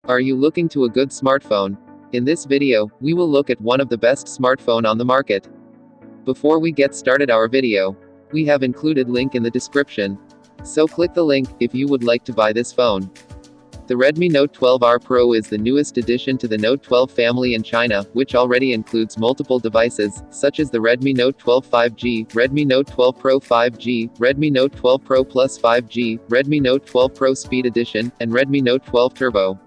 Are you looking to a good smartphone? In this video, we will look at one of the best smartphone on the market. Before we get started our video, we have included link in the description. So click the link, if you would like to buy this phone. The Redmi Note 12R Pro is the newest addition to the Note 12 family in China, which already includes multiple devices, such as the Redmi Note 12 5G, Redmi Note 12 Pro 5G, Redmi Note 12 Pro Plus 5G, Redmi Note 12 Pro Speed Edition, and Redmi Note 12 Turbo.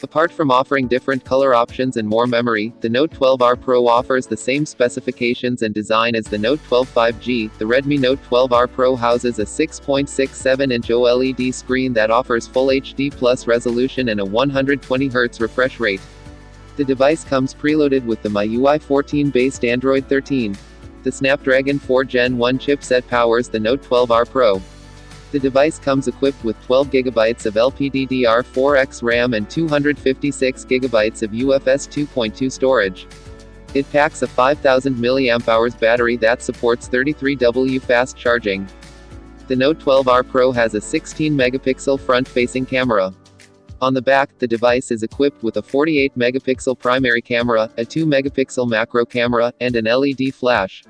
Apart from offering different color options and more memory, the Note 12R Pro offers the same specifications and design as the Note 12 5G. The Redmi Note 12R Pro houses a 6.67-inch OLED screen that offers Full HD Plus resolution and a 120Hz refresh rate. The device comes preloaded with the MIUI 14-based Android 13. The Snapdragon 4 Gen 1 chipset powers the Note 12R Pro. The device comes equipped with 12GB of LPDDR4X RAM and 256GB of UFS 2.2 storage. It packs a 5000 mAh battery that supports 33W fast charging. The Note 12R Pro has a 16-megapixel front-facing camera. On the back, the device is equipped with a 48-megapixel primary camera, a 2-megapixel macro camera, and an LED flash.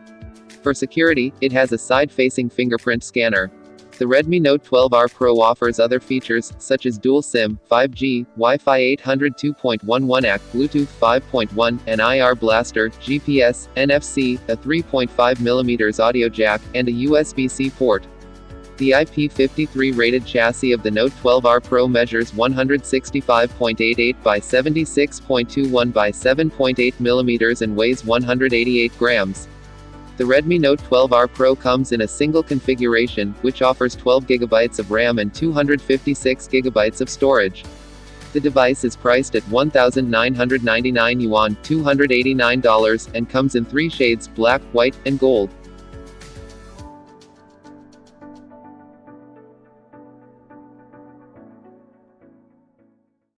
For security, it has a side-facing fingerprint scanner. The Redmi Note 12R Pro offers other features, such as dual SIM, 5G, Wi-Fi 802.11 AC, Bluetooth 5.1, an IR blaster, GPS, NFC, a 3.5mm audio jack, and a USB-C port. The IP53 rated chassis of the Note 12R Pro measures 165.88 by 76.21 by 7.8 mm and weighs 188 grams. The Redmi Note 12R Pro comes in a single configuration, which offers 12GB of RAM and 256GB of storage. The device is priced at 1,999 yuan, $289, and comes in 3 shades: black, white, and gold.